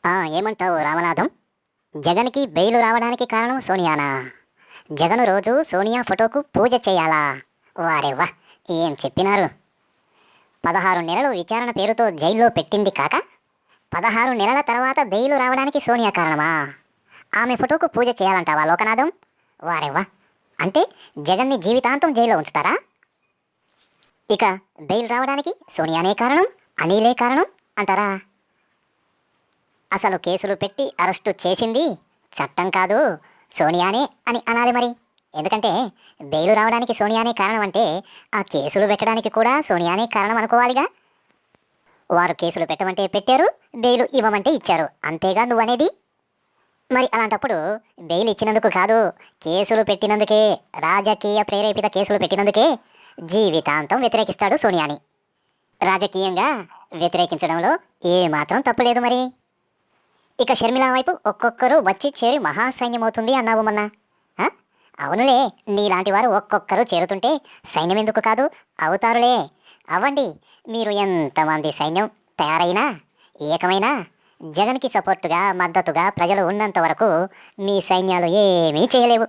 ఏమంటావు రామనాథం? జగన్‌కి బెయిలు రావడానికి కారణం సోనియానా? జగను రోజు సోనియా ఫోటోకు పూజ చేయాలా? వారెవ్వా! ఏం చెప్పినారు? 16 నెలలు విచారణ పేరుతో జైల్లో పెట్టింది కాక 16 నెలల తర్వాత బెయిలు రావడానికి సోనియా కారణమా? ఆమె ఫోటోకు పూజ చేయాలంటావా లోకనాథం? వారెవ్వా! అంటే జగన్‌ని జీవితాంతం జైల్లో ఉంచుతారా? ఇక బెయిల్ రావడానికి సోనియానే కారణం, అనిలే కారణం అంటారా? అసలు కేసులు పెట్టి అరెస్టు చేసింది చట్టం కాదు సోనియానే అని అనాలి మరి. ఎందుకంటే బెయిలు రావడానికి సోనియానే కారణం అంటే ఆ కేసులు పెట్టడానికి కూడా సోనియానే కారణం అనుకోవాలిగా. వారు కేసులు పెట్టమంటే పెట్టారు, బెయిలు ఇవ్వమంటే ఇచ్చారు, అంతేగా నువ్వనేది. మరి అలాంటప్పుడు బెయిల్ ఇచ్చినందుకు కాదు, కేసులు పెట్టినందుకే, రాజకీయ ప్రేరేపిత కేసులు పెట్టినందుకే జీవితాంతం వ్యతిరేకిస్తాడు సోనియాని. రాజకీయంగా వ్యతిరేకించడంలో ఏమాత్రం తప్పులేదు మరి. ఇక షర్మిల వైపు ఒక్కొక్కరు వచ్చి చేరి మహాసైన్యమవుతుంది అన్నావు మొన్న. ఆ? అవునులే, నీలాంటి వారు ఒక్కొక్కరు చేరుతుంటే సైన్యం ఎందుకు కాదు, అవుతారులే. అవ్వండి. మీరు ఎంతమంది సైన్యం తయారైనా, ఏకమైనా జగన్కి సపోర్టుగా మద్దతుగా ప్రజలు ఉన్నంత వరకు మీ సైన్యాలు ఏమీ చేయలేవు.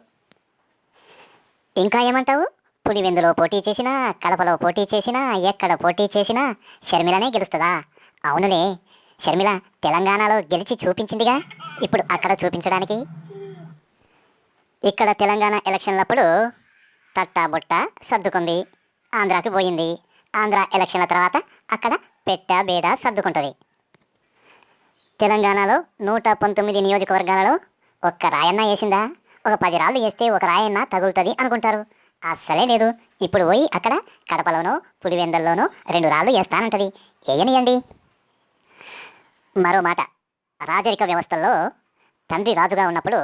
ఇంకా ఏమంటావు? పులివెందులో పోటీ చేసినా, కడపలో పోటీ చేసినా, ఎక్కడ పోటీ చేసినా షర్మిలనే గెలుస్తుందా? అవునులే, షర్మిల తెలంగాణలో గెలిచి చూపించిందిగా, ఇప్పుడు అక్కడ చూపించడానికి. ఇక్కడ తెలంగాణ ఎలక్షన్లప్పుడు తట్టా సర్దుకుంది, ఆంధ్రాకి పోయింది. ఆంధ్ర ఎలక్షన్ల తర్వాత అక్కడ పెట్ట బేడ సర్దుకుంటుంది. తెలంగాణలో 119 నియోజకవర్గాలలో ఒక్క రాయన్న వేసిందా? ఒక 10 రాళ్ళు వేస్తే ఒక రాయన్న తగులుతుంది అనుకుంటారు. అస్సలే లేదు. ఇప్పుడు పోయి అక్కడ కడపలోనో పులివెందల్లోనో 2 రాళ్ళు వేస్తానంటది. వేయనియండి. మరో మాట, రాజరిక వ్యవస్థల్లో తండ్రి రాజుగా ఉన్నప్పుడు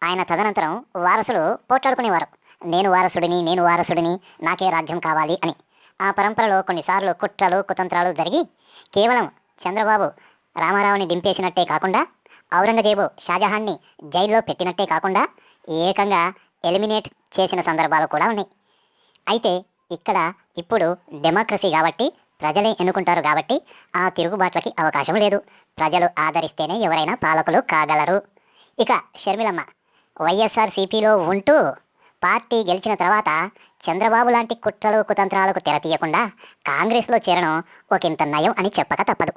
ఆయన తదనంతరం వారసులు పోట్లాడుకునేవారు. నేను వారసుడిని, నాకే రాజ్యం కావాలి అని. ఆ పరంపరలో కొన్నిసార్లు కుట్రలు కుతంత్రాలు జరిగి కేవలం చంద్రబాబు రామారావుని దింపేసినట్టే కాకుండా, ఔరంగజేబు షాజహాన్ని జైల్లో పెట్టినట్టే కాకుండా ఏకంగా ఎలిమినేట్ చేసిన సందర్భాలు కూడా ఉన్నాయి. అయితే ఇక్కడ ఇప్పుడు డెమోక్రసీ కాబట్టి, ప్రజలే ఎన్నుకుంటారు కాబట్టి ఆ తిరుగుబాట్లకి అవకాశం లేదు. ప్రజలు ఆదరిస్తేనే ఎవరైనా పాలకులు కాగలరు. ఇక షర్మిలమ్మ వైఎస్ఆర్సీపీలో ఉంటూ పార్టీ గెలిచిన తర్వాత చంద్రబాబు లాంటి కుట్రలు కుతంత్రాలకు తెరతీయకుండా కాంగ్రెస్లో చేరడం ఒకంత నయం అని చెప్పక తప్పదు.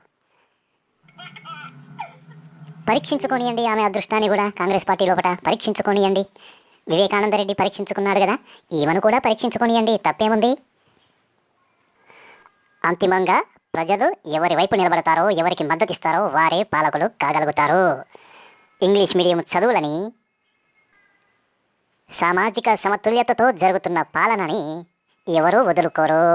పరీక్షించుకోనియండి ఆమె అదృష్టాన్ని కూడా. కాంగ్రెస్ పార్టీ లోపల పరీక్షించుకోనియండి. వివేకానంద రెడ్డి పరీక్షించుకున్నాడు కదా, ఈమెను కూడా పరీక్షించుకోనియండి, తప్పేముంది. అంతిమంగా ప్రజలు ఎవరి వైపు నిలబడతారో, ఎవరికి మద్దతిస్తారో వారే పాలకులు కాగలుగుతారు. ఇంగ్లీష్ మీడియం చదువులని, సామాజిక సమతుల్యతతో జరుగుతున్న పాలనని ఎవరూ వదులుకోరు.